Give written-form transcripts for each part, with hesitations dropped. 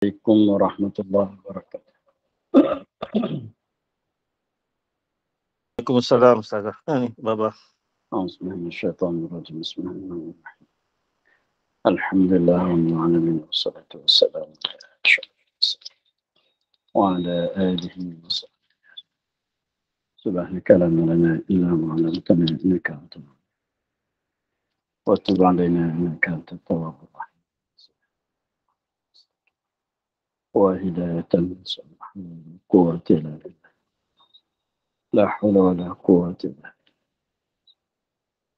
Assalamualaikum warahmatullahi wabarakatuh. Waalaikumsalam Ustazah. Ni Baba. Bismillahirrahmanirrahim. Bismillahirrahmanirrahim. Alhamdulillah rabbil alamin wassalatu wassalamu ala asyrafil mursalin wa ala alihi wa sahbihi. Subhanaka la ilma lana illa ma 'allamtana innaka antal alim. Wa tub 'alaina innaka antat tawwabur rahim. Wa hidayatan subhanahu quwwata illa billah. La hawla wa la quwwata illa billah.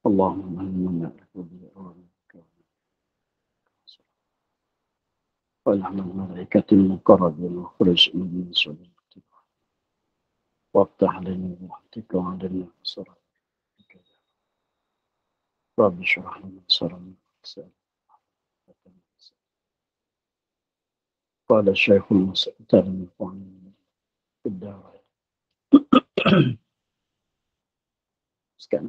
Allahumma inna nas'aluka وَلَعْنَ الْمَلَائِكَةِ الْمُقَرَّبِينَ وَخْرِجْ مِنْ صُلَاتِكَ وَافتح لنا رحمتك وعلنا صراطك رب اشرح لنا صدرنا قال الشيخ المستعان النفعني في الدارين. Sekian.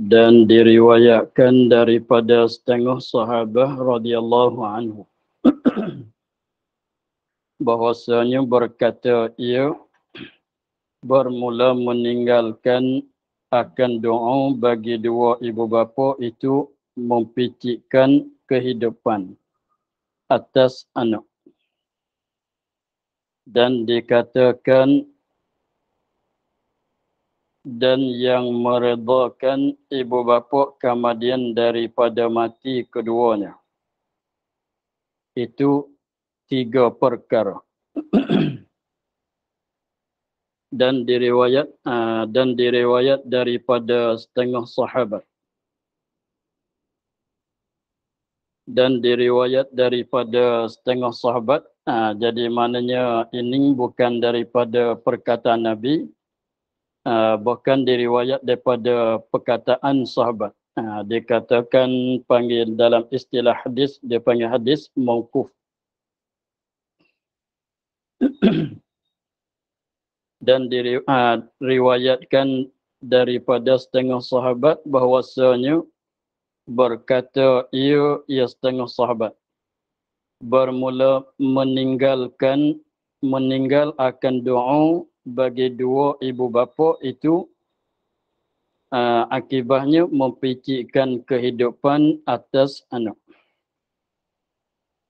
Dan diriwayatkan daripada setengah sahabat radhiyallahu anhu bahwasanya berkata ia bermula meninggalkan akan doa bagi dua ibu bapa itu mempitikkan kehidupan atas anak, dan dikatakan dan yang meredakan ibu bapa kemudian daripada mati keduanya. Itu 3 perkara. Dan diriwayat daripada setengah sahabat. Dan diriwayat daripada setengah sahabat. Jadi maknanya ini bukan daripada perkataan Nabi, bahkan diriwayat daripada perkataan sahabat. Dikatakan panggil dalam istilah hadis, dia panggil hadis mauquf. Dan diriwayatkan daripada setengah sahabat bahwasanya berkata ia setengah sahabat bermula meninggal akan doa bagi dua ibu bapa itu, akibatnya mempitikkan kehidupan atas anak.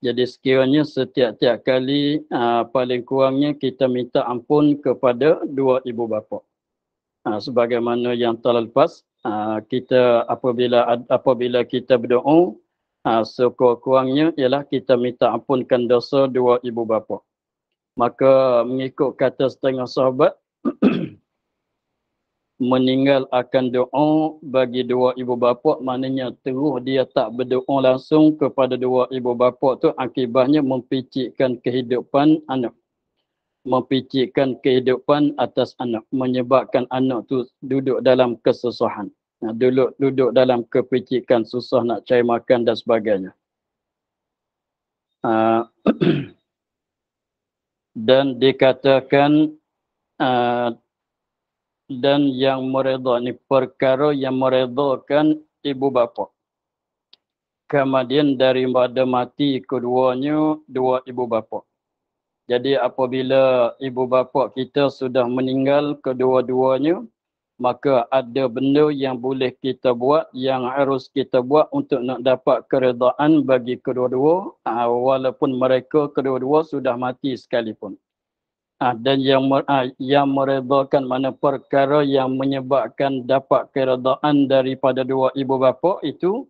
Jadi sekiranya setiap-tiap kali paling kurangnya kita minta ampun kepada dua ibu bapa. Sebagaimana yang telah lepas, kita apabila kita berdoa, sekurang-kurangnya ialah kita minta ampunkan dosa dua ibu bapa. Maka mengikut kata setengah sahabat, meninggal akan doa bagi dua ibu bapa, maknanya terus dia tak berdoa langsung kepada dua ibu bapa tu, akibatnya mempitikkan kehidupan anak. Mempitikkan kehidupan atas anak, menyebabkan anak tu duduk dalam kesusahan. Duduk dalam kepicikan, susah nak cari makan dan sebagainya. Dan dikatakan dan yang mereda ni perkara yang meredakan ibu bapa. Kemudian daripada mati keduanya dua ibu bapa. Jadi apabila ibu bapa kita sudah meninggal kedua-duanya, maka ada benda yang boleh kita buat, yang harus kita buat untuk nak dapat keredaan bagi kedua-dua, walaupun mereka kedua-dua sudah mati sekalipun. Dan yang meredakan, mana perkara yang menyebabkan dapat keredaan daripada dua ibu bapa itu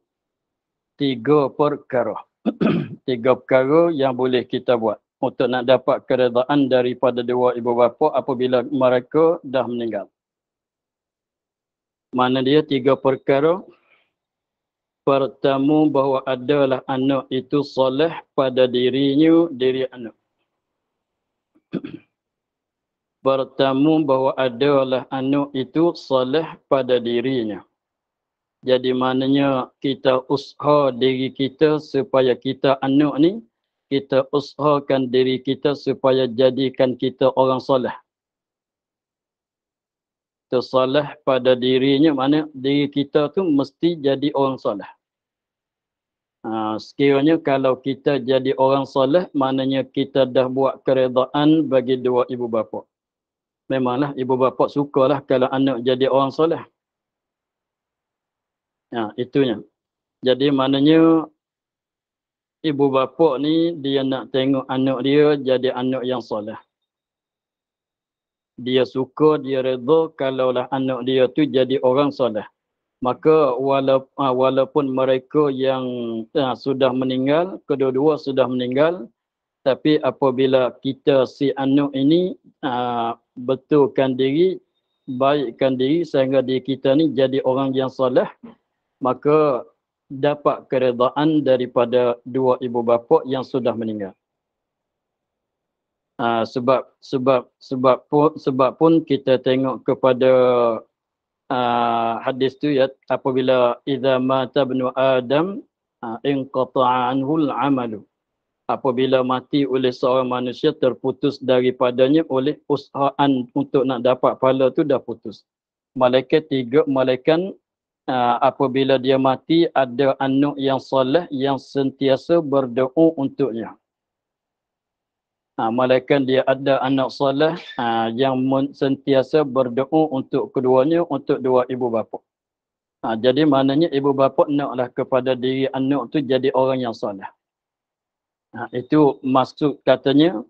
3 perkara. 3 perkara yang boleh kita buat untuk nak dapat keredaan daripada dua ibu bapa apabila mereka dah meninggal. Mana dia 3 perkara? Pertama, bahawa adalah anak itu soleh pada diri anak. bertamu bahawa adalah anak itu soleh pada dirinya. Jadi maknanya kita usaha diri kita supaya kita anak ni, kita usahakan diri kita supaya jadikan kita orang soleh. Soleh pada dirinya, mana diri kita tu mesti jadi orang soleh. Sekiranya kalau kita jadi orang soleh, maknanya kita dah buat keredaan bagi dua ibu bapa. Memanglah ibu bapa sukalah kalau anak jadi orang soleh. Itunya. Jadi maknanya ibu bapa ni dia nak tengok anak dia jadi anak yang soleh. Dia suka, dia redha kalaulah anak dia tu jadi orang soleh. Maka walaupun mereka yang sudah meninggal, kedua-dua sudah meninggal, tapi apabila kita si anak ini betulkan diri, baikkan diri sehingga diri kita ni jadi orang yang soleh, maka dapat keredaan daripada dua ibu bapa yang sudah meninggal. Sebab pun kita tengok kepada hadis tu ya, apabila idza mata ibnu adam inqata'a anhu al-amalu. Apabila mati oleh seorang manusia, terputus daripadanya oleh usahaan untuk nak dapat pahala tu dah putus. Tiga malaikat apabila dia mati, ada anak yang soleh yang sentiasa berdoa untuknya. Malaikat dia ada anak soleh yang sentiasa berdoa untuk keduanya, untuk dua ibu bapa. Jadi maknanya ibu bapa naklah kepada diri anak tu jadi orang yang soleh. Itu maksud katanya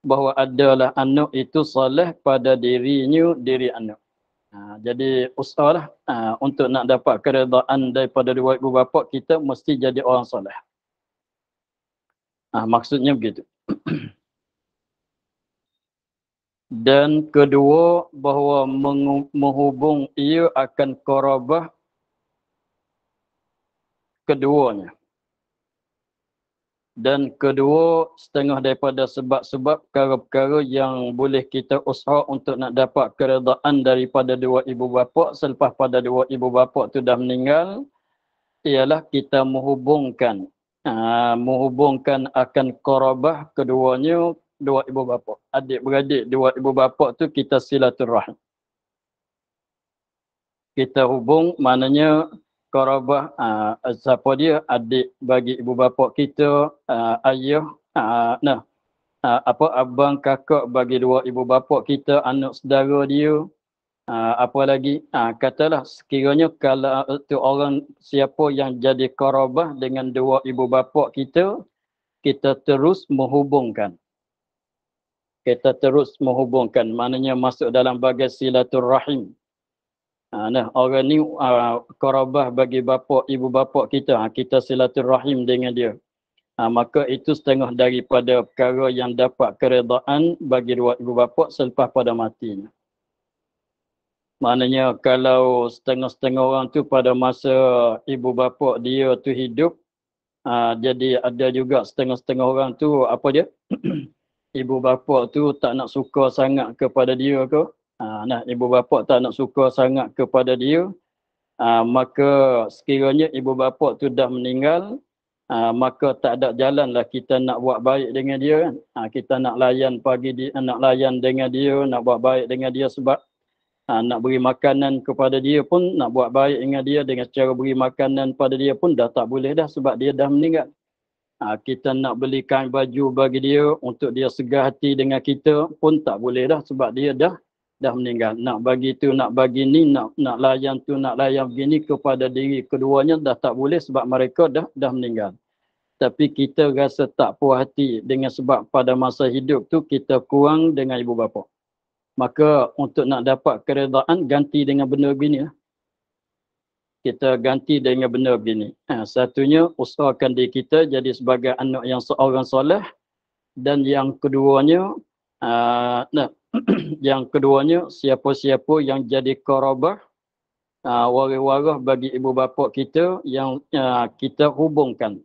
bahawa adalah anak itu soleh pada dirinya, diri anak. Jadi usahalah untuk nak dapat keredaan daripada dua ibu bapa, kita mesti jadi orang soleh. Maksudnya begitu. Dan kedua, bahawa menghubung ia akan qarabah keduanya. Dan kedua, setengah daripada sebab-sebab perkara-perkara yang boleh kita usaha untuk nak dapat keredaan daripada dua ibu bapa selepas pada dua ibu bapa tu dah meninggal, ialah kita menghubungkan akan qarabah keduanya, dua ibu bapa. Adik-beradik dua ibu bapa tu kita silaturahim. Kita hubung, maknanya qarabah, siapa dia? Adik bagi ibu bapa kita, ayah, abang kakak bagi dua ibu bapa kita, anak saudara dia, apa lagi? Katalah sekiranya kalau tu orang siapa yang jadi qarabah dengan dua ibu bapa kita, kita terus menghubungkan. Maknanya masuk dalam bagai silaturahim. Orang ni qarabah bagi bapa, ibu bapa kita, kita silaturahim dengan dia. Maka itu setengah daripada perkara yang dapat keredaan bagi dua ibu bapa selepas pada matinya. Maknanya kalau setengah-setengah orang tu pada masa ibu bapa dia tu hidup, jadi ada juga setengah-setengah orang tu apa dia? Ibu bapa tu tak nak suka sangat kepada dia ke? Ibu bapa tak nak suka sangat kepada dia, maka sekiranya ibu bapa tu dah meninggal, maka tak ada jalanlah kita nak buat baik dengan dia kan. Kita nak layan nak layan dengan dia, nak buat baik dengan dia sebab nak beri makanan kepada dia pun, nak buat baik dengan dia dengan cara beri makanan pada dia pun dah tak boleh dah sebab dia dah meninggal. Kita nak belikan baju bagi dia untuk dia segar hati dengan kita pun tak boleh dah sebab dia dah meninggal. Nak bagi tu, nak bagi ni, nak layan tu, nak layan begini kepada diri keduanya dah tak boleh sebab mereka dah meninggal. Tapi kita rasa tak puas hati dengan sebab pada masa hidup tu kita kurang dengan ibu bapa. Maka untuk nak dapat keredaan, ganti dengan benda begini. Kita ganti dengan benda begini. Satunya, usahakan diri kita jadi sebagai anak yang seorang soleh. Dan yang keduanya, siapa-siapa yang jadi qarabah, waris-waris bagi ibu bapa kita yang kita hubungkan.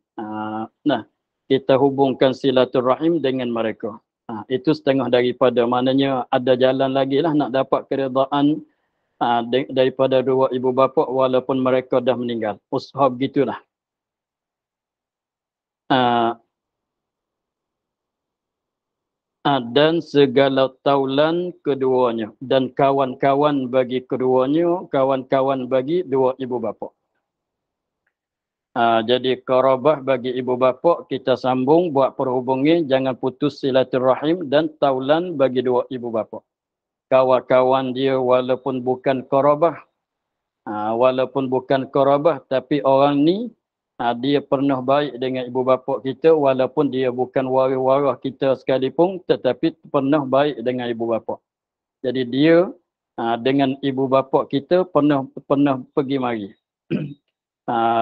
Kita hubungkan silaturahim dengan mereka. Itu setengah daripada, maknanya ada jalan lagi lah nak dapat keredaan daripada dua ibu bapa walaupun mereka dah meninggal. Usaha begitulah. Dan segala taulan keduanya dan kawan-kawan bagi keduanya, kawan-kawan bagi dua ibu bapa. Jadi qarabah bagi ibu bapa kita sambung buat perhubungan, jangan putus silaturahim, dan taulan bagi dua ibu bapa. Kawan-kawan dia walaupun bukan qarabah, tapi orang ni dia pernah baik dengan ibu bapa kita walaupun dia bukan waris-waris kita sekalipun, tetapi pernah baik dengan ibu bapa. Jadi dia dengan ibu bapa kita pernah pergi mari.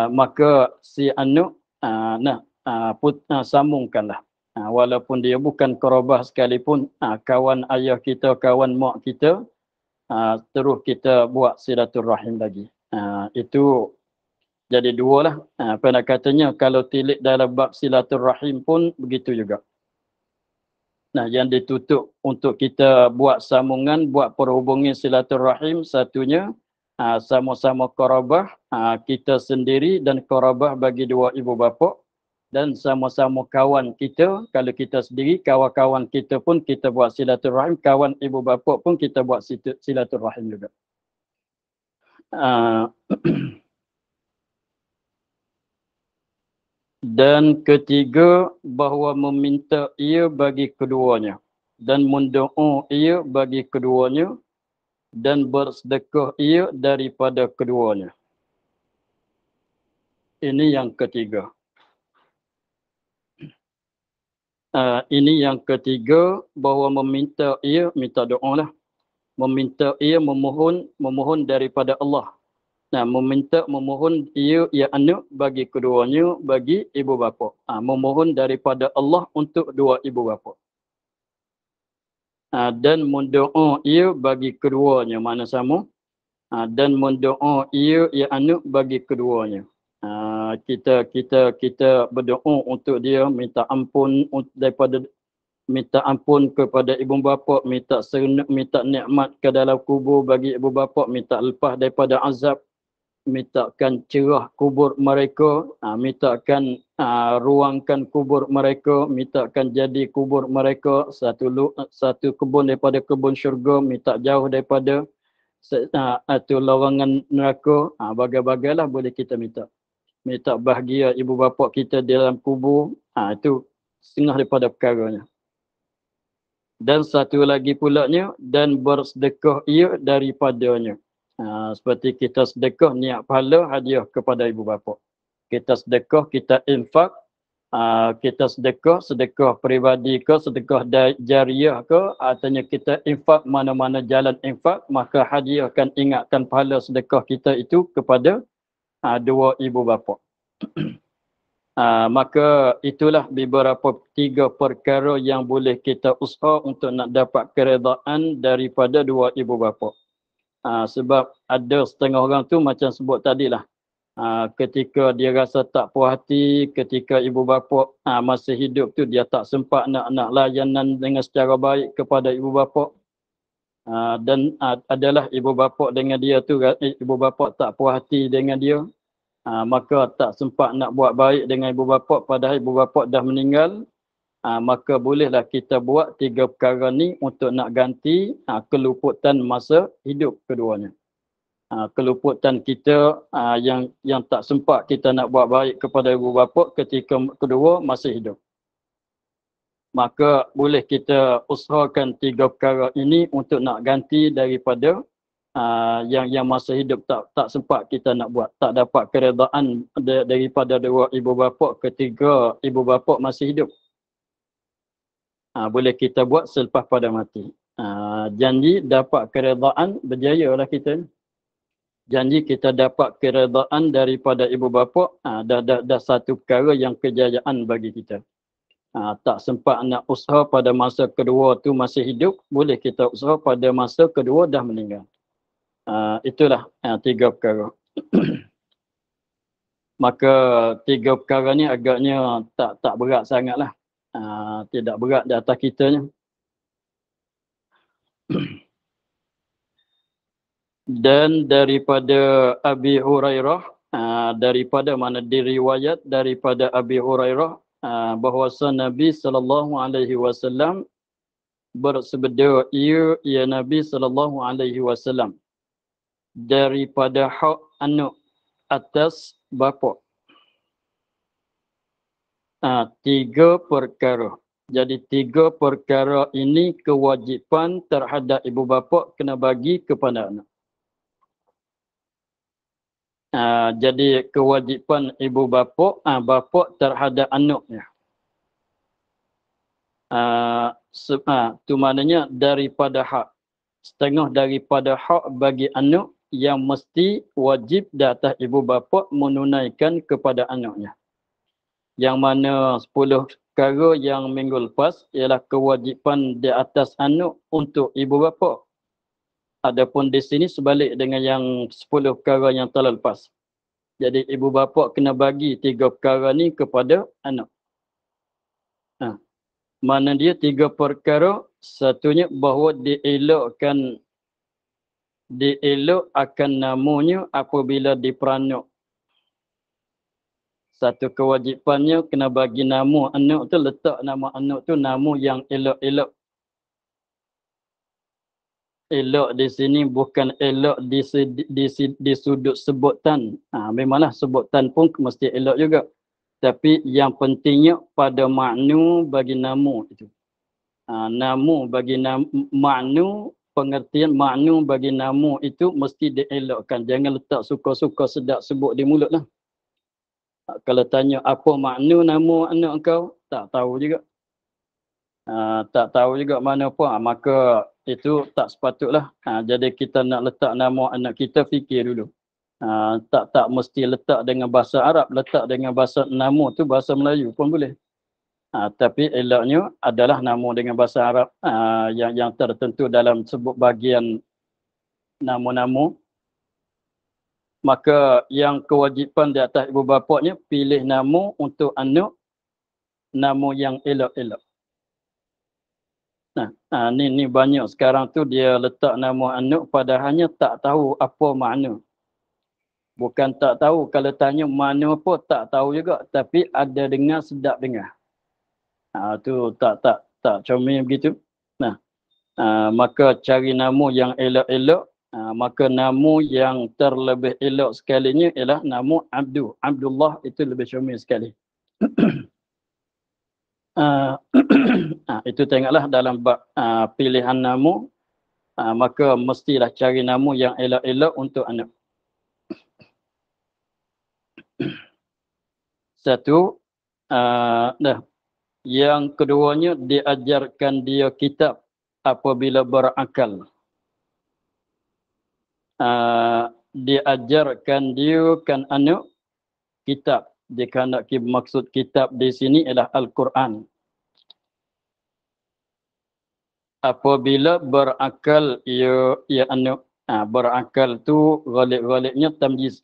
Maka si anak sambungkanlah. Walaupun dia bukan qarabah sekalipun, kawan ayah kita, kawan mak kita, terus kita buat silaturahim lagi. Itu jadi dua lah. Apa nak katanya, kalau tilik dalam bab silaturahim pun begitu juga. Yang ditutup untuk kita buat sambungan, buat perhubungan silaturahim, satunya sama-sama qarabah kita sendiri dan qarabah bagi dua ibu bapa, dan sama-sama kawan kita. Kalau kita sendiri, kawan-kawan kita pun kita buat silaturahim, kawan ibu bapa pun kita buat silaturahim juga. Dan ketiga, bahawa meminta ia bagi keduanya dan mendoa ia bagi keduanya dan bersedekah ia daripada keduanya. Ini yang ketiga. Ini yang ketiga, bahawa meminta ia, minta doa lah. Meminta ia, memohon daripada Allah. Memohon ia anak bagi keduanya, bagi ibu bapa. Memohon daripada Allah untuk dua ibu bapa. Dan mendoa ia bagi keduanya, mana sama. Dan mendoa ia anak bagi keduanya. Kita berdoa untuk dia, minta ampun kepada ibu bapa, minta nikmat ke dalam kubur bagi ibu bapa, minta lepas daripada azab, mintakan cerah kubur mereka, mintakan ruangkan kubur mereka, mintakan jadi kubur mereka satu kebun daripada kebun syurga, minta jauh daripada lawangan neraka. Bagai-bagailah boleh kita minta. Minta bahagia ibu bapa kita dalam kubur, itu setengah daripada perkaranya. Dan satu lagi pulanya, dan bersedekah ia daripadanya. Seperti kita sedekah niat pahala hadiah kepada ibu bapa. Kita sedekah, kita infak, kita sedekah peribadi ke, sedekah jariah ke, artinya kita infak mana-mana jalan infak, maka hadiahkan, ingatkan pahala sedekah kita itu kepada dua ibu bapa. Maka itulah beberapa 3 perkara yang boleh kita usaha untuk nak dapat keredaan daripada dua ibu bapa. Sebab ada setengah orang tu macam sebut tadilah, ketika dia rasa tak puas hati, ketika ibu bapa masih hidup tu dia tak sempat nak layanan dengan secara baik kepada ibu bapa. Dan adalah ibu bapa dengan dia tu, ibu bapa tak puas hati dengan dia, maka tak sempat nak buat baik dengan ibu bapa padahal ibu bapa dah meninggal. Maka bolehlah kita buat 3 perkara ni untuk nak ganti keluputan masa hidup keduanya. Keluputan kita yang tak sempat kita nak buat baik kepada ibu bapa ketika kedua masih hidup. Maka boleh kita usahakan 3 perkara ini untuk nak ganti daripada yang masa hidup tak sempat kita nak buat, tak dapat keredaan daripada dua ibu bapa ketika ibu bapa masih hidup. Boleh kita buat selepas pada mati. Janji dapat keredaan, berjaya lah kita. Janji kita dapat keredaan daripada ibu bapa, dah satu perkara yang kejayaan bagi kita. Tak sempat nak usaha pada masa kedua tu masih hidup, boleh kita usaha pada masa kedua dah meninggal. Itulah 3 perkara. Maka 3 perkara ni agaknya tak berat sangatlah. Tidak berat di atas kitanya. Dan daripada Abi Hurairah, daripada mana diriwayat daripada Abi Hurairah, bahawasa Nabi SAW bersabda, ya Nabi SAW, daripada hak anak atas bapa, 3 perkara. Jadi 3 perkara ini kewajipan terhadap ibu bapa kena bagi kepada anak. Jadi kewajipan ibu bapa, bapa terhadap anaknya. Itu maknanya daripada hak. Setengah daripada hak bagi anak yang mesti wajib di atas ibu bapa menunaikan kepada anaknya. Yang mana 10 perkara yang minggu lepas ialah kewajipan di atas anak untuk ibu bapa. Adapun di sini sebalik dengan yang 10 perkara yang telah lepas. Jadi ibu bapa kena bagi 3 perkara ni kepada anak. Mana dia 3 perkara? Satunya bahawa dielok akan namanya apabila diperanak. Satu kewajipannya kena bagi nama anak tu, letak nama anak tu nama yang elok-elok. Elok di sini bukan elok di sudut sebutan. Memanglah sebutan pun mesti elok juga. Tapi yang pentingnya pada makna bagi nama itu. Nama bagi makna, pengertian makna bagi nama itu mesti dielokkan. Jangan letak suka-suka sedap sebut di mulut lah. Kalau tanya apa makna nama anak kau, tak tahu juga. Tak tahu juga mana apa, maka itu tak sepatutlah. Jadi kita nak letak nama anak kita, fikir dulu. Tak mesti letak dengan bahasa Arab, letak dengan bahasa nama tu bahasa Melayu pun boleh. Tapi eloknya adalah nama dengan bahasa Arab yang tertentu dalam sebut bahagian nama-nama. Maka yang kewajipan di atas ibu bapanya pilih nama untuk anak, nama yang elok-elok. Ni banyak sekarang tu dia letak nama anak padahalnya tak tahu apa makna. Bukan tak tahu, kalau tanya mana apa tak tahu juga, tapi ada dengar sedap dengar. Tu tak comel begitu. Maka cari nama yang elok-elok. Maka nama yang terlebih elok sekalinya ialah nama Abdullah, itu lebih comel sekali. Itu tengoklah dalam bab pilihan nama, maka mestilah cari nama yang elok-elok untuk anak. Satu, yang keduanya diajarkan dia kitab apabila berakal. Diajarkan dia kan anak kitab. Dikehendaki maksud kitab di sini ialah Al-Quran. Apabila berakal ia anak, berakal tu ghalib-ghalibnya tamyiz.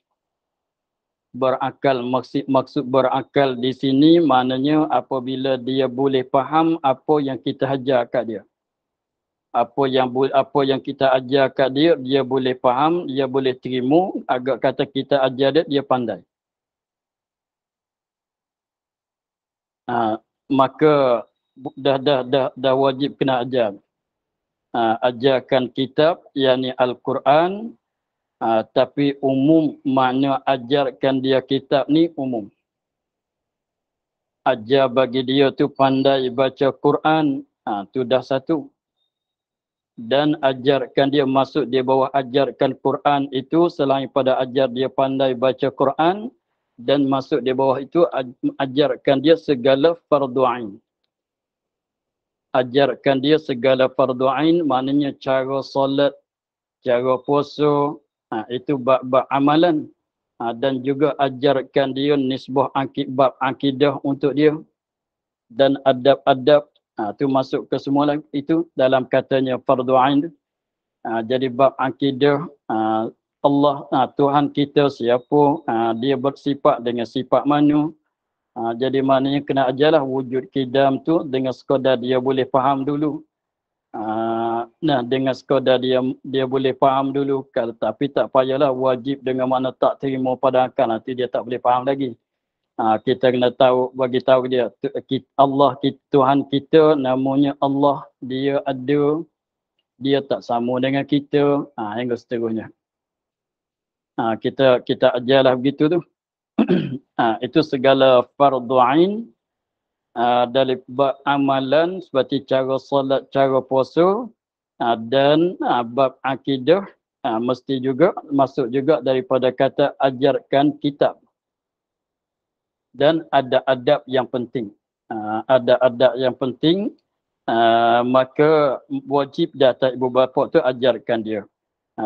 Berakal, maksud berakal di sini maknanya apabila dia boleh faham apa yang kita ajar kat dia. Apa yang kita ajar kat dia, dia boleh faham, dia boleh terima. Agak kata kita ajar dia pandai. Maka dah wajib kena ajar. Ajarkan kitab, yakni Al-Quran. Tapi umum, makna ajarkan dia kitab ni umum. Ajar bagi dia tu pandai baca Quran, tu dah satu. Dan ajarkan dia, masuk dia bawah ajarkan Quran itu selain pada ajar dia pandai baca Quran, dan masuk di bawah itu ajarkan dia segala fardu ain. Ajarkan dia segala fardu ain, maknanya cara solat, cara puasa, itu bab amalan. Dan juga ajarkan dia nisbah bab akidah untuk dia, dan adab-adab. Itu masuk ke semua itu dalam katanya fardu ain. Jadi bab akidah, Allah, Tuhan kita siapa, dia bersifat dengan sifat mana, Jadi maknanya kena ajarlah wujud kidam tu dengan sekadar dia boleh faham dulu. Nah, dengan sekadar dia boleh faham dulu, tapi tak payahlah wajib dengan makna tak terima pada akal, nanti dia tak boleh faham lagi. Kita kena tahu, bagi tahu dia Allah, Tuhan kita namanya Allah, dia ada, dia tak sama dengan kita, hingga seterusnya. Kita ajarlah begitu tu. Itu segala fardu ain dari bab amalan seperti cara solat, cara puasa, dan bab akidah mesti juga masuk juga daripada kata ajarkan kitab. Dan ada adab yang penting. Ada adab yang penting, maka wajib data ibu bapa tu ajarkan dia.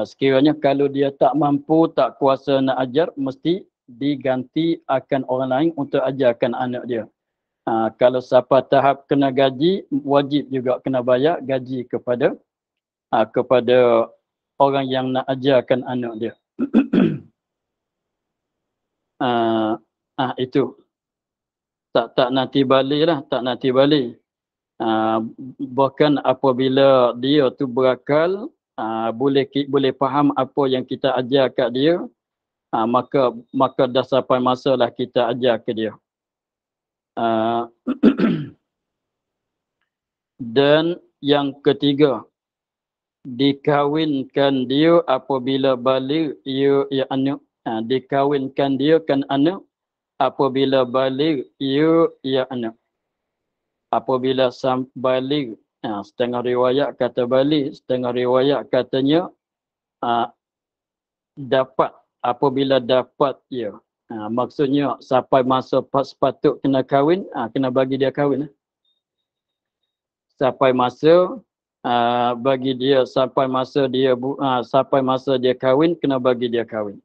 Sekiranya kalau dia tak mampu, tak kuasa nak ajar, mesti diganti akan orang lain untuk ajarkan anak dia. Kalau sampai tahap kena gaji, wajib juga kena bayar gaji kepada orang yang nak ajarkan anak dia. Itu tak nanti balik lah, tak nanti balik. Bahkan apabila dia tu berakal, boleh faham apa yang kita ajar kat dia, maka dah sampai masalah kita ajar ke dia. Dan yang ketiga, dikawinkan dia apabila balik ia anak. Dikawinkan dia kan anak apabila balik ia anak. Apabila balik, setengah riwayat kata balik, setengah riwayat katanya dapat, apabila dapat ia. Maksudnya sampai masa sepatut kena kahwin, kena bagi dia kahwin. Sampai masa bagi dia, sampai masa dia kahwin, kena bagi dia kahwin.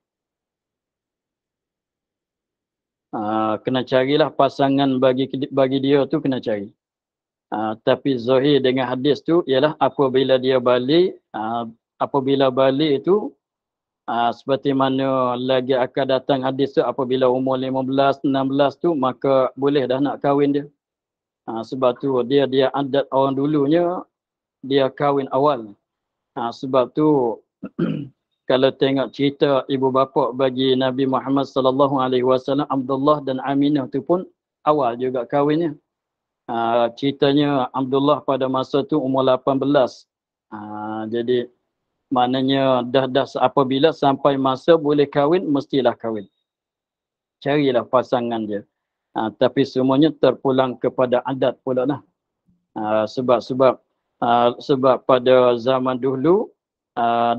Kena carilah pasangan bagi dia tu, kena cari. Tapi zahir dengan hadis tu ialah apabila dia balik, apabila balik itu seperti mana lagi akan datang hadis tu, apabila umur 15, 16 tu, maka boleh dah nak kahwin dia. Sebab tu dia adat orang dulunya dia kahwin awal. Sebab tu kalau tengok cerita ibu bapa bagi Nabi Muhammad sallallahu alaihi wasallam, Abdullah dan Aminah tu pun awal juga kahwinnya. Ceritanya Abdullah pada masa tu umur 18. Jadi maknanya dah apabila sampai masa boleh kahwin, mestilah kahwin. Carilah pasangan dia. Tapi semuanya terpulang kepada adat pula lah. Sebab pada zaman dulu,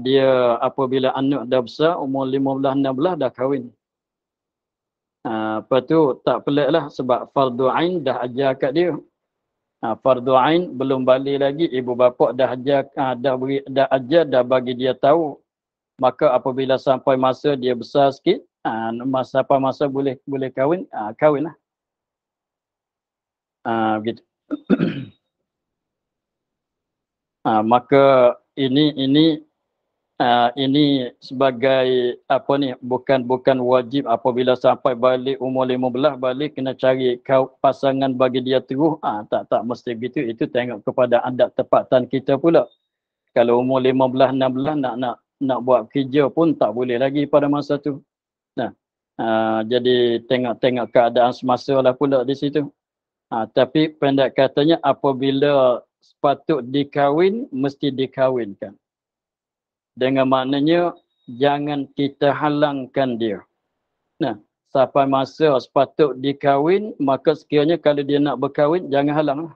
dia apabila anak dah besar, umur 15, 16 dah kahwin. Lepas tu tak pelik lah, sebab fardu ain dah ajar kat dia. Fardu ain belum balik lagi, ibu bapa dah ajar, dah bagi dia tahu. Maka apabila sampai masa dia besar sikit, sampai masa boleh kahwin, kahwin lah. Begitu. Maka ini sebagai apa ni, bukan wajib apabila sampai balik umur 15 balik kena cari pasangan bagi dia terus. Tak mesti begitu. Itu tengok kepada adat tempatan kita pula. Kalau umur 15 16 nak buat kerja pun tak boleh lagi pada masa tu. Jadi tengok keadaan semasa lah pula di situ. Tapi pendek katanya, apabila sepatut dikahwin, mesti dikahwinkan. Dengan maknanya, jangan kita halangkan dia. Sampai masa sepatut dikahwin, maka sekiranya kalau dia nak berkahwin, jangan halanglah.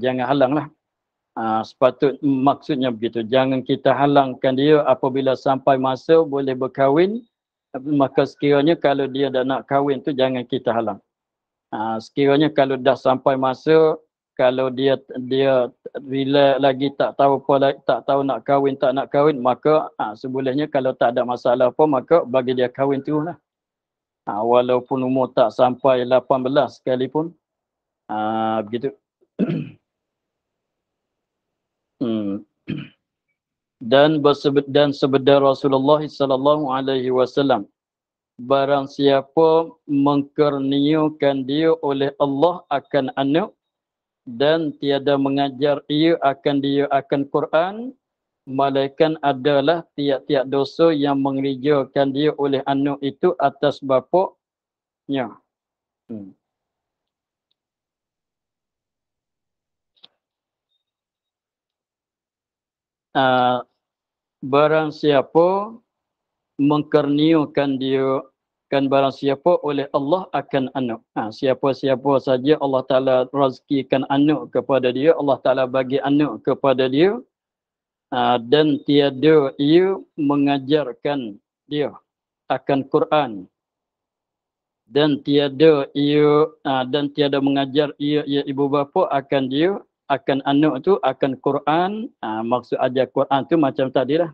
Jangan halanglah. Sepatut maksudnya begitu. Jangan kita halangkan dia apabila sampai masa boleh berkahwin, maka sekiranya kalau dia dah nak kahwin tu, jangan kita halang. Sekiranya kalau dah sampai masa, kalau dia bila lagi tak tahu nak kahwin, tak nak kahwin, maka sebolehnya kalau tak ada masalah apa, maka bagi dia kahwin terus lah. Walaupun umur tak sampai 18 sekalipun. Begitu. Dan sabda Rasulullah sallallahu alaihi wasallam, barang siapa mengkurniakan dia oleh Allah akan anak dan tiada mengajar ia akan dia akan Quran, malaikat adalah tiap-tiap dosa yang mengerjakan dia oleh anak itu atas bapaknya. Barang siapa mengkurniakan dia kan barang siapa oleh Allah akan anak. Siapa-siapa saja Allah Ta'ala rezekikan anak kepada dia, Allah Ta'ala bagi anak kepada dia, dan tiada ia mengajarkan dia akan Quran, dan tiada mengajar ia ibu bapa akan dia akan anak tu akan Quran. Maksud ajar Quran tu macam tadilah.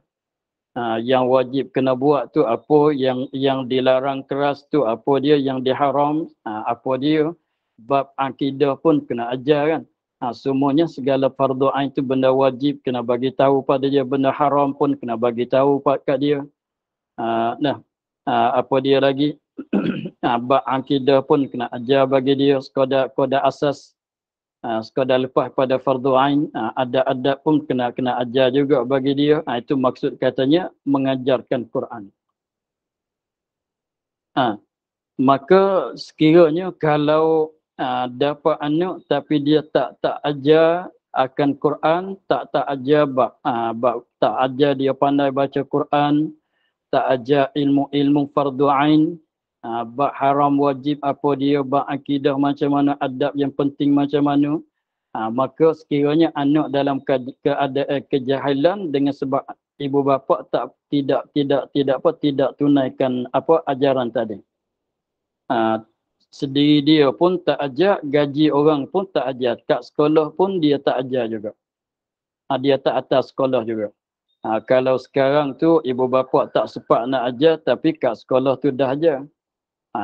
Yang wajib kena buat tu apa, yang dilarang keras tu apa dia, yang diharam apa dia, bab akidah pun kena ajar kan. Semuanya segala fardu ain tu benda wajib kena bagi tahu pada dia, benda haram pun kena bagi tahu kat dia. Apa dia lagi? Bab akidah pun kena ajar bagi dia, sekadar asas. Sekadar lepas pada fardu ain, adab-adab pun kena ajar juga bagi dia. Itu maksud katanya mengajarkan Quran. Maka sekiranya kalau dapat anak tapi dia tak ajar akan Quran, tak ajar bab tak ajar dia pandai baca Quran, tak ajar ilmu fardu ain, bab haram wajib apa dia, bab akidah macam mana, adab yang penting macam mana, maka sekiranya anak dalam keadaan kejahilan dengan sebab ibu bapa tidak tunaikan apa ajaran tadi. Sendiri dia pun tak ajar, gaji orang pun tak ajar, kat sekolah pun dia tak ajar juga. Dia tak atas sekolah juga. Kalau sekarang tu ibu bapa tak sempat nak ajar tapi kat sekolah tu dah ajar,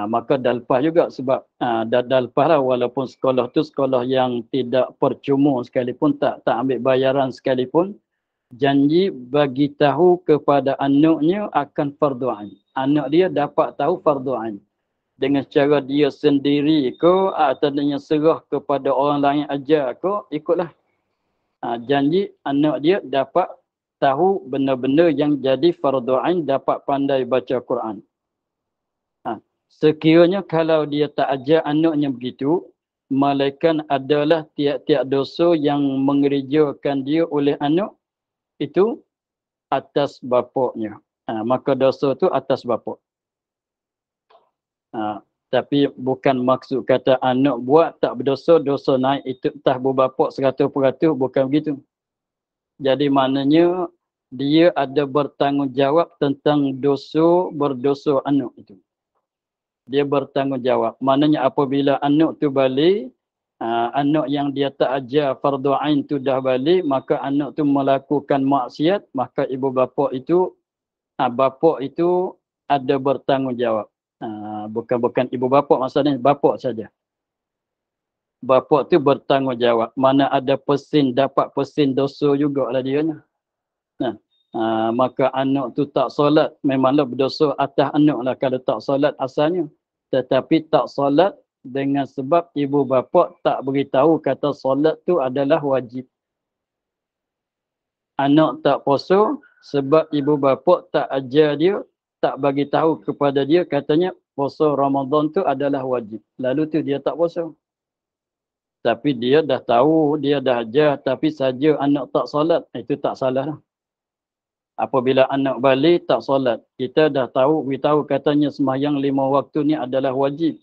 maka dah lepas juga sebab dah lepas lah, walaupun sekolah tu sekolah yang tidak percuma sekalipun, tak ambil bayaran sekalipun, janji bagi tahu kepada anaknya akan fardu ain. Anak dia dapat tahu fardu ain dengan cara dia sendiri ke atau dengan serah kepada orang lain ajar ke, ikutlah. Janji anak dia dapat tahu benda-benda yang jadi fardu ain, dapat pandai baca Quran. Sekiranya kalau dia tak ajar anaknya begitu, malaikat adalah tiap-tiap dosa yang mengerjakan dia oleh anak itu atas bapaknya. Maka dosa tu atas bapak. Tapi bukan maksud kata anak buat tak berdosa, dosa naik itu entah berbapak 100%, bukan begitu. Jadi maknanya dia ada bertanggungjawab tentang berdosa anak itu. Dia bertanggungjawab. Maknanya apabila anak tu balik, anak yang dia tak ajar fardu ain tu dah balik, maka anak tu melakukan maksiat, maka ibu bapa itu, bapa itu ada bertanggungjawab. Bukan ibu bapa, maksudnya bapa saja. Bapa tu bertanggungjawab. Mana ada dapat pesin dosa jugalah dia. Maka anak tu tak solat, memanglah berdosa atas anak lah kalau tak solat asalnya. Tetapi tak solat dengan sebab ibu bapa tak beritahu kata solat tu adalah wajib. Anak tak puasa sebab ibu bapa tak ajar dia, tak bagi tahu kepada dia katanya puasa Ramadan tu adalah wajib. Lalu tu dia tak puasa. Tapi dia dah tahu, dia dah ajar, tapi saja anak tak solat, itu tak salah lah. Apabila anak balik tak solat, kita dah tahu, beritahu katanya sembahyang 5 waktu ni adalah wajib.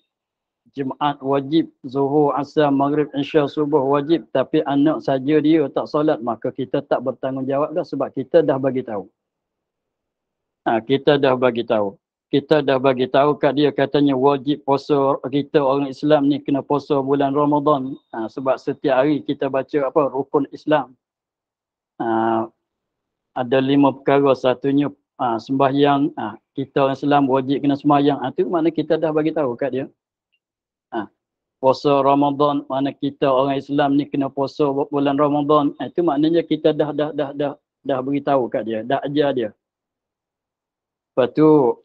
Jumaat wajib, Zuhur, Asar, Maghrib, Isya, Subuh wajib. Tapi anak saja dia tak solat, maka kita tak bertanggungjawab dah sebab kita dah bagi tahu. Kita dah bagi tahu. Kita dah bagi tahu kat dia katanya wajib puasa, kita orang Islam ni kena puasa bulan Ramadan. Sebab setiap hari kita baca rukun Islam. Ada 5 perkara, satunya sembahyang. Kita orang Islam wajib kena sembahyang. Itu mana kita dah bagi tahu kat dia. Puasa Ramadan, mana kita orang Islam ni kena puasa bulan Ramadan. Itu maknanya kita dah beritahu kat dia, dah ajar dia. Lepas tu,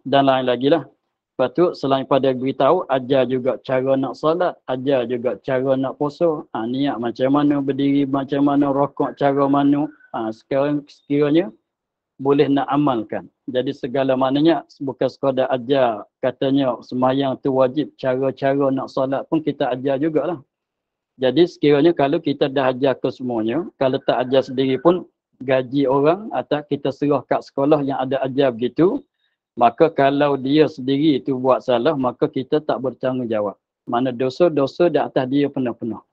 dan lain lagi lah. Lepas tu, selain pada beritahu, ajar juga cara nak solat, ajar juga cara nak puasa. Niat macam mana, berdiri macam mana, rokok cara mana. Sekarang sekiranya boleh nak amalkan. Jadi segala maknanya bukan sekadar ajar, katanya sembahyang tu wajib, cara-cara nak solat pun kita ajar jugalah. Jadi sekiranya kalau kita dah ajar ke semuanya, kalau tak ajar sendiri pun gaji orang atau kita serah kat sekolah yang ada ajar begitu, maka kalau dia sendiri itu buat salah, maka kita tak bertanggungjawab. Mana dosa-dosa di atas dia penuh-penuh.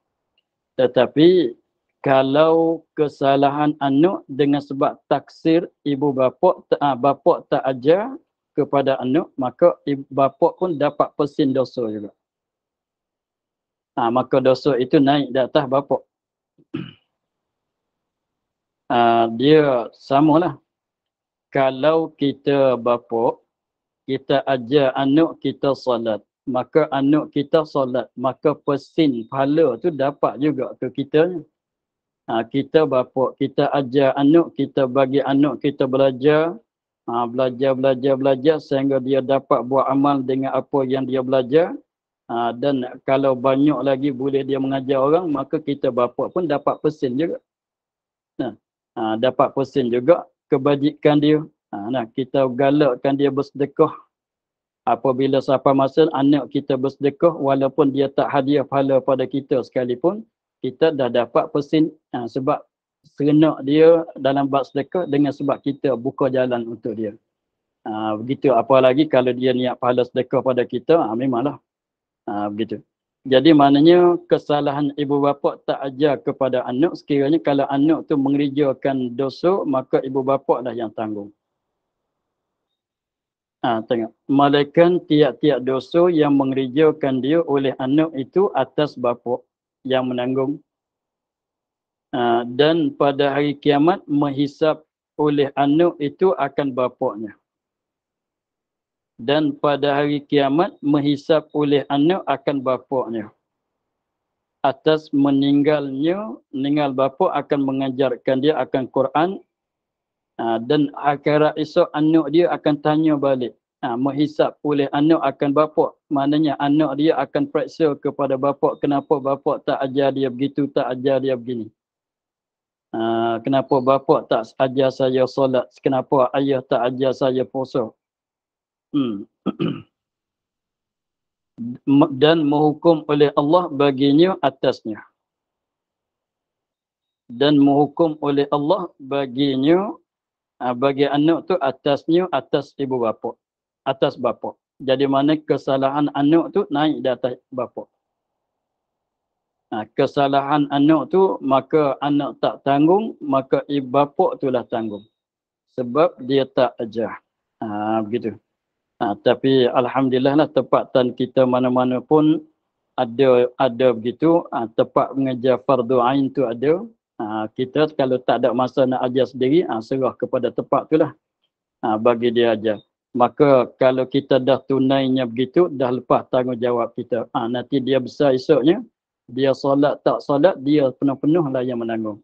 Tetapi kalau kesalahan anak dengan sebab taksir ibu bapa tak ajar kepada anak, maka ibu bapa pun dapat pesin dosa juga. Maka dosa itu naik di atas bapa. Dia samalah. Kalau kita bapa, kita ajar anak kita solat, maka anak kita solat, maka pesin pahala tu dapat juga ke kita. Kita bapa, kita ajar anak, kita bagi anak kita belajar, belajar sehingga dia dapat buat amal dengan apa yang dia belajar. Dan kalau banyak lagi boleh dia mengajar orang, maka kita bapa pun dapat pesin juga. Dapat pesin juga kebajikan dia. Kita galakkan dia bersedekah. Apabila sampai masa anak kita bersedekah, walaupun dia tak hadiah pahala pada kita sekalipun, kita dah dapat pesin sebab serenak dia dalam bab sedekah dengan sebab kita buka jalan untuk dia. Begitu, apalagi kalau dia niat pahala sedekah pada kita, memanglah. Begitu. Jadi maknanya kesalahan ibu bapa tak ajar kepada anak, sekiranya kalau anak tu mengerjakan dosa, maka ibu bapa dah yang tanggung. Tengok. Malaikat tiap-tiap dosa yang mengerjakan dia oleh anak itu atas bapa yang menanggung. Dan pada hari kiamat menghisap oleh anak itu akan bapaknya. Dan pada hari kiamat menghisap oleh anak akan bapaknya. Atas meninggal bapa akan mengajarkan dia akan Quran. Dan akhirat esok anak dia akan tanya balik. Menghisap oleh anak akan bapa. Maknanya anak dia akan periksa kepada bapa. Kenapa bapa tak ajar dia begitu, tak ajar dia begini. Kenapa bapa tak ajar saya solat. Kenapa ayah tak ajar saya puasa. Dan menghukum oleh Allah baginya atasnya. Dan menghukum oleh Allah baginya, bagi anak tu atasnya, atas ibu bapa. Atas bapa. Jadi mana kesalahan anak tu naik di atas bapa. Kesalahan anak tu, maka anak tak tanggung, maka ibu bapa itulah tanggung. Sebab dia tak ajar. Begitu. Tapi alhamdulillah lah, tempatan kita mana-mana pun ada begitu. Tempat mengajar fardu ain tu ada. Kita kalau tak ada masa nak ajar sendiri, serah kepada tempat tu lah. Bagi dia ajar. Maka kalau kita dah tunainya begitu, dah lepas tanggungjawab kita. Nanti dia besar esoknya, dia solat tak solat, dia penuh-penuh lah yang menanggung.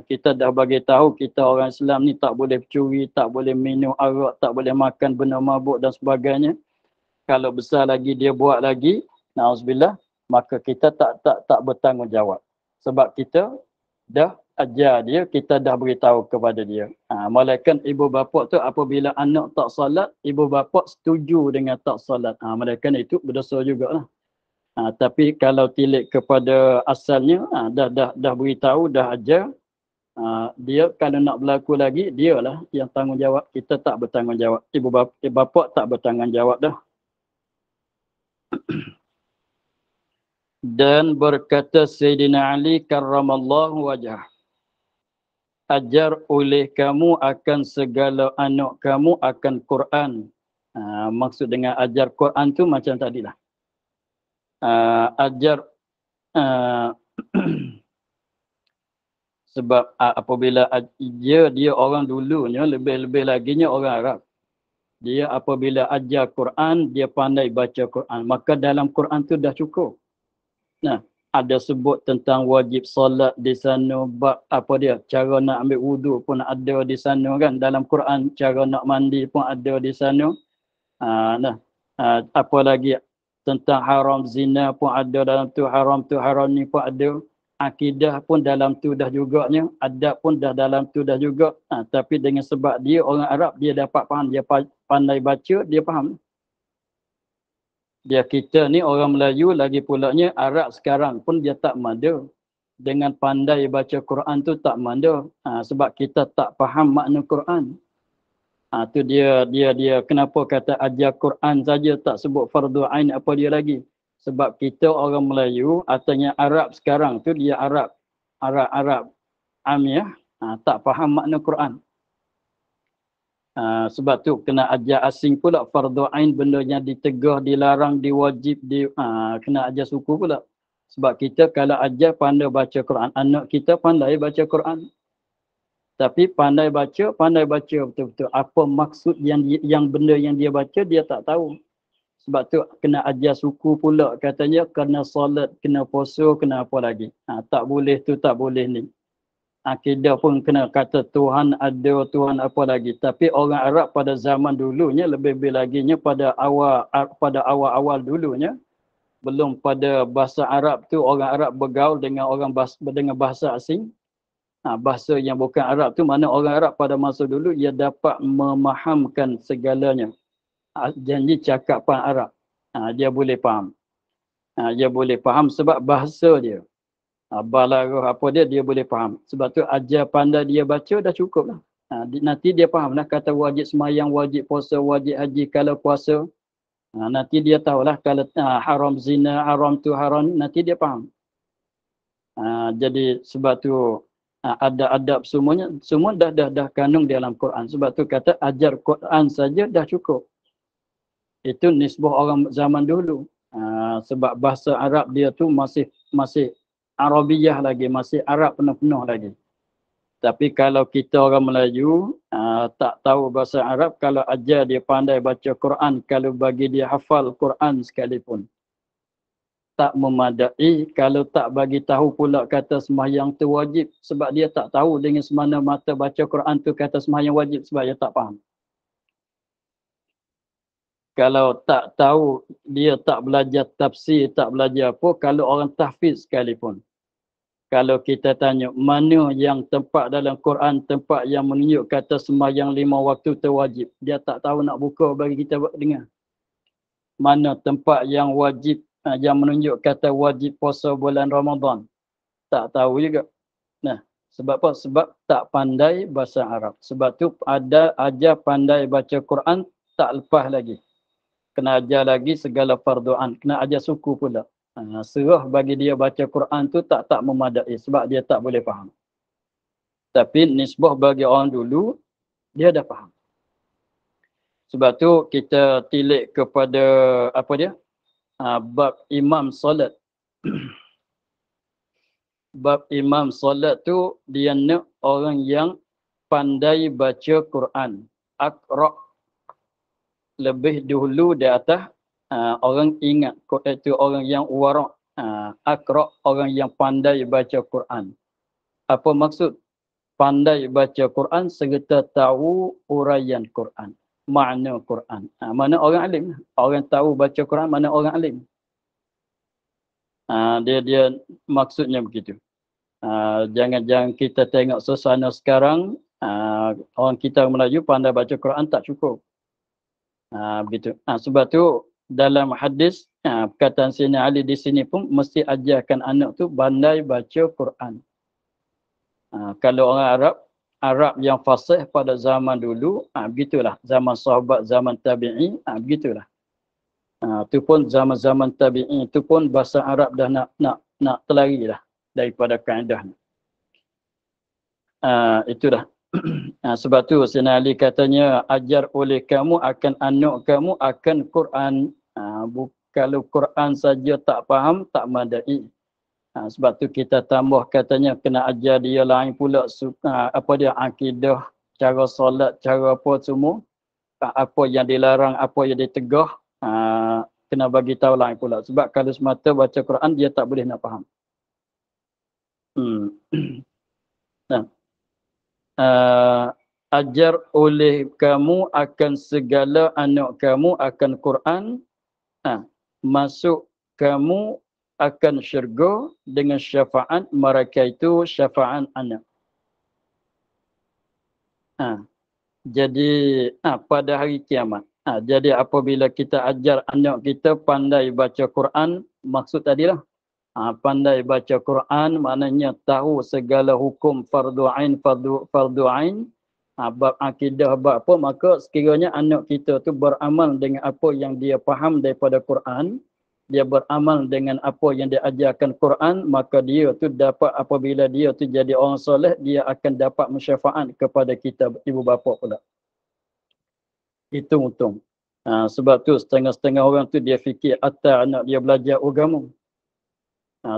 Kita dah bagi tahu kita orang Islam ni tak boleh curi, tak boleh minum arak, tak boleh makan benda mabuk dan sebagainya. Kalau besar lagi dia buat lagi, na'udzubillah, maka kita tak bertanggungjawab. Sebab kita dah ajar dia, kita dah beritahu kepada dia. Malaikat ibu bapa tu apabila anak tak solat, ibu bapa setuju dengan tak solat. Malaikat itu berdosa jugalah. Tapi kalau tilik kepada asalnya, dah beritahu, dah ajar, dia kalau nak berlaku lagi, dialah yang tanggungjawab. Kita tak bertanggungjawab. Ibu bapa tak bertanggungjawab dah. Dan berkata Sayyidina Ali karramallahu wajhah, ajar oleh kamu akan segala anak kamu akan Quran. Maksud dengan ajar Quran tu macam tadilah. Ajar sebab apabila dia orang dulunya, lebih-lebih laginya orang Arab. Dia apabila ajar Quran, dia pandai baca Quran. Maka dalam Quran tu dah cukup. ada sebut tentang wajib solat di sana, apa dia, cara nak ambil wudu pun ada di sana kan, dalam Quran cara nak mandi pun ada di sana. Apa lagi tentang haram zina pun ada dalam tu, haram ni pun ada. Akidah pun dalam tu dah juganya, adab pun dah dalam tu dah juga. Tapi dengan sebab dia orang Arab, dia dapat faham, dia pandai baca, dia faham. Dia kita ni orang Melayu lagi pulaknya Arab sekarang pun dia tak manda. Dengan pandai baca Quran tu tak manda. Sebab kita tak faham makna Quran. Tu dia kenapa kata ajar Quran saja tak sebut fardu ain, apa dia lagi? Sebab kita orang Melayu, artinya Arab sekarang tu dia Arab Amiah, tak faham makna Quran. Sebab tu kena ajar asing pula fardu ain, benda yang ditegah, dilarang, diwajib, kena ajar suku pula. Sebab kita kalau ajar pandai baca Quran, anak kita pandai baca Quran. Tapi pandai baca betul-betul. Apa maksud yang benda yang dia baca, dia tak tahu. Sebab tu kena ajar suku pula, katanya kena solat, kena puasa, kena apa lagi. Tak boleh tu, tak boleh ni. Akidah pun kena kata Tuhan ada, Tuhan apa lagi. Tapi orang Arab pada zaman dulunya, lebih-lebih laginya pada awal-awal dulunya, belum pada bahasa Arab tu, orang Arab bergaul dengan dengan bahasa asing. Bahasa yang bukan Arab tu, mana orang Arab pada masa dulu ia dapat memahamkan segalanya. Janji cakapan Arab, dia boleh faham. Dia boleh faham sebab bahasa dia. Balaghah apa dia boleh faham. Sebab tu ajar pandai dia baca dah cukup lah. Nanti dia faham lah kata wajib semayang, wajib puasa, wajib haji kalau puasa. Nanti dia tahulah kalau haram zina, haram tu haram, nanti dia faham. Jadi sebab tu ada adab semuanya, semua dah kandung dalam Quran. Sebab tu kata ajar Quran saja dah cukup. Itu nisbah orang zaman dulu. Sebab bahasa Arab dia tu masih Arabiyah lagi, masih Arab penuh-penuh lagi. Tapi kalau kita orang Melayu tak tahu bahasa Arab, kalau ajar dia pandai baca Quran, kalau bagi dia hafal Quran sekalipun, tak memadai. Kalau tak bagi tahu pula kata sembahyang tu wajib, sebab dia tak tahu dengan semata-mata baca Quran tu kata sembahyang wajib, sebab dia tak faham. Kalau tak tahu, dia tak belajar tafsir, tak belajar apa, kalau orang tahfiz sekalipun. Kalau kita tanya mana yang tempat dalam Quran, tempat yang menunjuk kata sembahyang 5 waktu terwajib, dia tak tahu nak buka bagi kita dengar. Mana tempat yang wajib, yang menunjuk kata wajib puasa bulan Ramadan, tak tahu juga. Nah, sebab apa? Sebab tak pandai bahasa Arab. Sebab tu ada ajar pandai baca Quran tak lepas lagi. Kena ajar lagi segala fardu'an, kena ajar suku pula. Serah bagi dia baca Quran tu tak memadai sebab dia tak boleh faham. Tapi nisbah bagi orang dulu, dia dah faham. Sebab tu kita tilik kepada apa dia? Bab imam solat. Bab imam solat tu dia nak orang yang pandai baca Quran. Aqra' lebih dahulu di atas orang ingat, iaitu orang yang wara', Aqra', orang yang pandai baca Quran. Apa maksud? Pandai baca Quran serta tahu uraian Quran, makna Quran. Mana orang alim? Orang tahu baca Quran, mana orang alim? Dia maksudnya begitu. Jangan kita tengok suasana sekarang, orang kita Melayu pandai baca Quran tak cukup. Begitu. Sebab tu dalam hadis, perkataan Sayyidina Ali di sini pun mesti ajarkan anak tu pandai baca Quran. Kalau orang Arab yang fasih pada zaman dulu, begitulah. Zaman sahabat, zaman tabi'i, begitulah. Itu pun zaman-zaman tabi'i, itu pun bahasa Arab dah nak terlari dah daripada kaedah. Itulah. Sebab tu Sayyidina Ali katanya, ajar oleh kamu akan anak kamu akan Quran. Kalau Quran saja tak faham, tak madai. Sebab tu kita tambah katanya kena ajar dia lain pula apa dia akidah, cara solat, cara apa semua. Apa yang dilarang, apa yang ditegah, kena bagi tahu lain pula. Sebab kalau semata baca Quran dia tak boleh nak faham. Nah, ajar oleh kamu akan segala anak kamu akan Quran, masuk kamu akan syurga dengan syafaat mereka itu syafaat anak. Jadi pada hari kiamat. Jadi apabila kita ajar anak kita pandai baca Quran, maksud tadilah pandai baca Quran maknanya tahu segala hukum fardu ain, fardu ain, bab akidah, bab apa, maka sekiranya anak kita tu beramal dengan apa yang dia faham daripada Quran, dia beramal dengan apa yang dia ajarkan Quran, maka dia tu dapat, apabila dia tu jadi orang soleh, dia akan dapat mensyafaat kepada kita ibu bapa pula. Itu untung. Sebab tu setengah-setengah orang tu dia fikir atas anak dia belajar agama.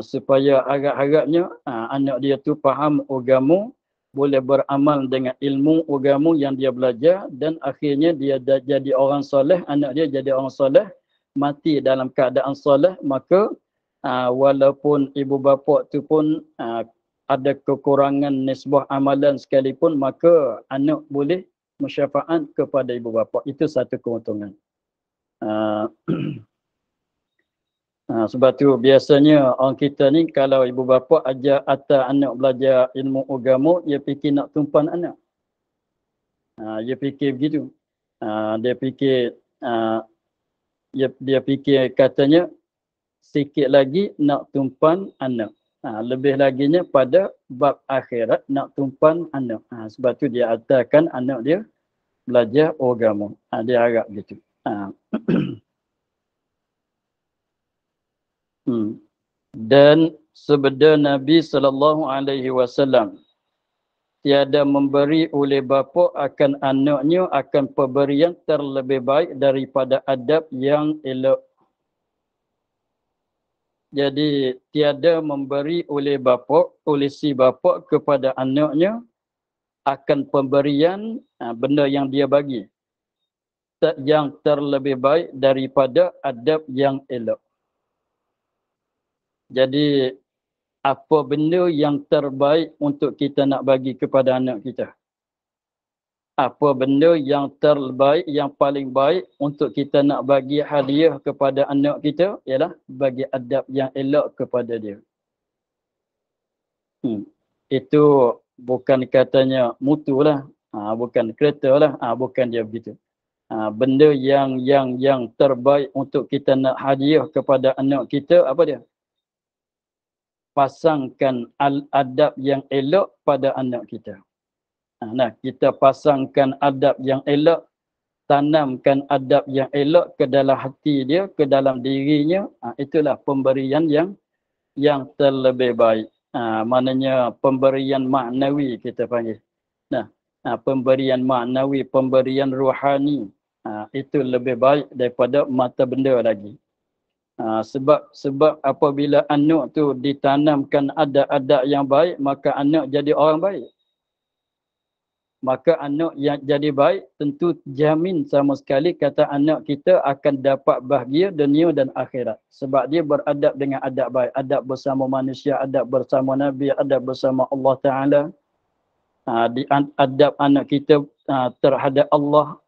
Supaya harap-harapnya anak dia tu faham agama, boleh beramal dengan ilmu agama yang dia belajar, dan akhirnya dia jadi orang soleh, anak dia jadi orang soleh, mati dalam keadaan soleh, maka walaupun ibu bapa tu pun ada kekurangan nisbah amalan sekalipun, maka anak boleh mensyafaat kepada ibu bapa. Itu satu keuntungan. Sebab tu biasanya orang kita ni kalau ibu bapa ajar atas anak belajar ilmu agama, dia fikir nak tumpan anak. Dia fikir begitu. Dia fikir katanya sikit lagi nak tumpan anak. Lebih laginya pada bab akhirat nak tumpan anak. Sebab tu dia ataskan anak dia belajar agama. Dia harap gitu. Dan sabda Nabi SAW, tiada memberi oleh bapa akan anaknya akan pemberian terlebih baik daripada adab yang elok. Jadi tiada memberi oleh bapa, oleh si bapa kepada anaknya akan pemberian benda yang dia bagi yang terlebih baik daripada adab yang elok. Jadi apa benda yang terbaik untuk kita nak bagi kepada anak kita? Apa benda yang terbaik, yang paling baik untuk kita nak bagi hadiah kepada anak kita ialah bagi adab yang elok kepada dia. Itu bukan katanya mutu lah, bukan kereta lah, bukan dia begitu. Benda yang terbaik untuk kita nak hadiah kepada anak kita, apa dia? Pasangkan adab yang elok pada anak kita. Kita pasangkan adab yang elok, tanamkan adab yang elok ke dalam hati dia, ke dalam dirinya. Itulah pemberian yang terlebih baik. Maknanya pemberian maknawi kita panggil. Pemberian maknawi, pemberian rohani, itu lebih baik daripada mata benda lagi. Sebab apabila anak tu ditanamkan adab-adab yang baik, maka anak jadi orang baik. Maka anak yang jadi baik tentu jamin sama sekali kata anak kita akan dapat bahagia dunia dan akhirat. Sebab dia beradab dengan adab baik. Adab bersama manusia, adab bersama Nabi, adab bersama Allah Ta'ala. Adab anak kita terhadap Allah,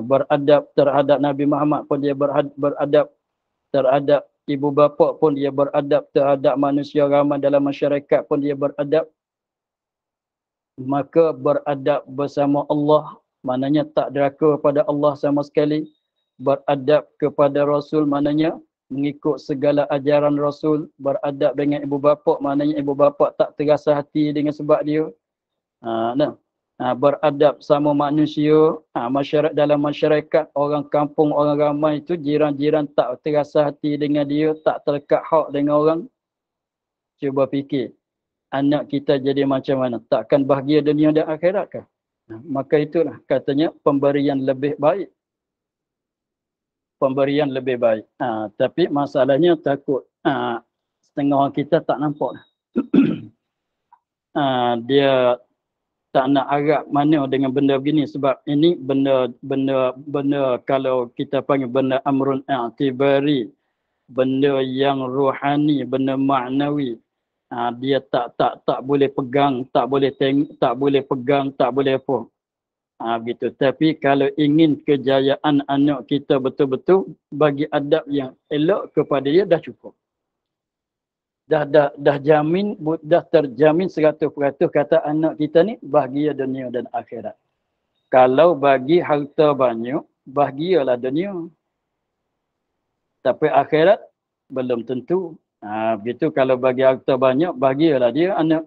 beradab terhadap Nabi Muhammad pun dia beradab, terhadap ibu bapa pun dia beradab, terhadap manusia ramai dalam masyarakat pun dia beradab. Maka beradab bersama Allah, maknanya tak deraka pada Allah sama sekali. Beradab kepada Rasul, maknanya mengikut segala ajaran Rasul. Beradab dengan ibu bapa, maknanya ibu bapa tak terasa hati dengan sebab dia. Beradab sama manusia, masyarakat, dalam masyarakat, orang kampung, orang ramai itu, jiran-jiran tak terasa hati dengan dia, tak terlekat hak dengan orang. Cuba fikir, anak kita jadi macam mana? Takkan bahagia dunia dan akhirat kah? Maka itulah katanya pemberian lebih baik. Pemberian lebih baik. Tapi masalahnya takut setengah orang kita tak nampak. Dia tak nak harap mana dengan benda begini, sebab ini benda kalau kita panggil benda amrun i'tibari, benda yang rohani, benda maknawi. Dia tak boleh pegang, tak boleh tengok, tak boleh pegang, tak boleh apa. Begitu. Tapi kalau ingin kejayaan anak kita betul-betul, bagi adab yang elok kepada dia dah cukup. Dah jamin, dah terjamin 100% kata anak kita ni bahagia dunia dan akhirat. Kalau bagi harta banyak, bahagialah dunia. Tapi akhirat belum tentu. Begitu kalau bagi harta banyak, bahagialah dia anak.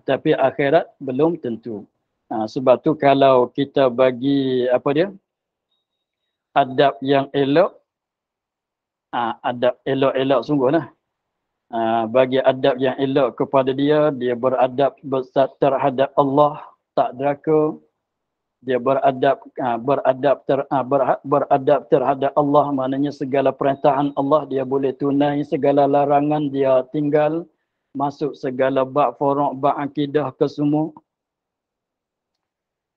Tapi akhirat belum tentu. Sebab tu kalau kita bagi apa dia? Adab yang elok, adab elok-elok sungguhlah. Bagi adab yang elok kepada dia, dia beradab terhadap Allah, tak deraka. Dia beradab terhadap Allah, maknanya segala perintahan Allah dia boleh tunai, segala larangan dia tinggal, masuk segala bab furuk, bab akidah ke semua.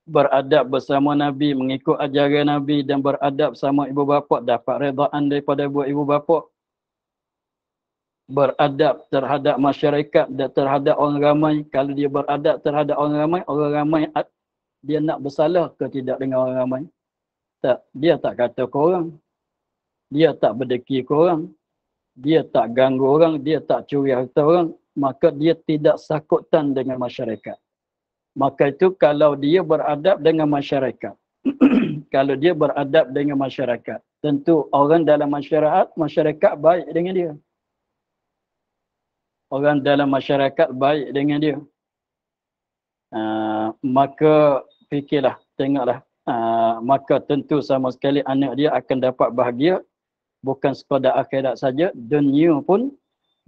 Beradab bersama Nabi, mengikut ajaran Nabi dan beradab sama ibu bapa, dapat redaan daripada ibu bapa. Beradab terhadap masyarakat dan terhadap orang ramai. Kalau dia beradab terhadap orang ramai dia nak bersalah ke tidak dengan orang ramai? Tak, dia tak kata ke orang. Dia tak berdeki ke orang. Dia tak ganggu orang, dia tak curi harta orang, maka dia tidak sakutan dengan masyarakat. Maka itu kalau dia beradab dengan masyarakat, kalau dia beradab dengan masyarakat, tentu orang dalam masyarakat baik dengan dia. Orang dalam masyarakat baik dengan dia. Maka fikirlah, tengoklah. Maka tentu sama sekali anak dia akan dapat bahagia. Bukan sekadar akhirat saja, dunia pun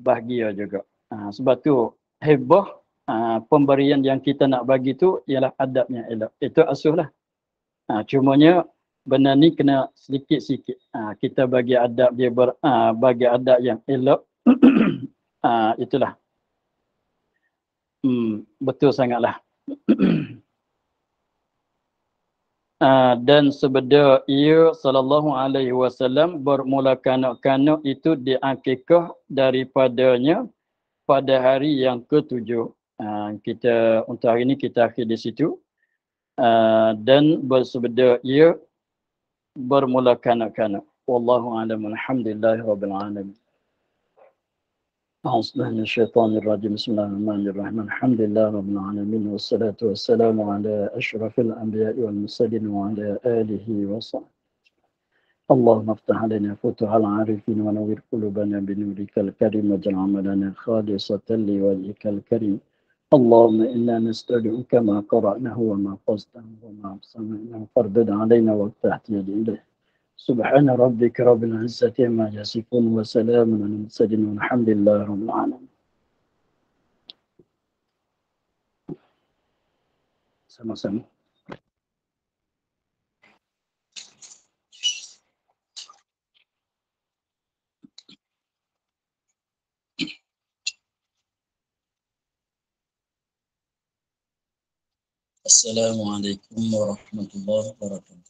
bahagia juga. Sebab tu hebah pemberian yang kita nak bagi tu ialah adab yang elok. Itu asuhlah. Cumanya benda ni kena sedikit-sedikit. Kita bagi adab dia bagi adab yang elok. Itulah. Betul sangatlah. Dan sebeda ia sallallahu alaihi wasallam bermula kanak-kanak itu diakikah daripadanya pada hari yang ke-7. Kita untuk hari ini kita akhir di situ. Dan bersebeda ia bermula kanak-kanak. Wallahu a'lam. Alhamdulillahirabbil alamin. A'udzubillahi minasyaitonir rajim. Bismillahirrahmanirrahim. Alhamdulillahirabbil alamin wassalatu wassalamu ala asyrafil anbiya'i wal mursalin wa ala alihi wa sahbihi. Allahumma iftah alaina futuhal arifin wa nawwir qulubana bi nurikal karim waj'al amalana khalisatan li wajhikal karim. Allahumma inna nas'aluka ma qara'nahu wa ma qasdahu wa ma sami'nahu fardud alaina wa iftah ilayhi. سبحان ربك رب العزة عما يصفون وسلام على المرسلين والحمد لله رب العالمين. Sama-sama. Assalamualaikum warahmatullahi wabarakatuh.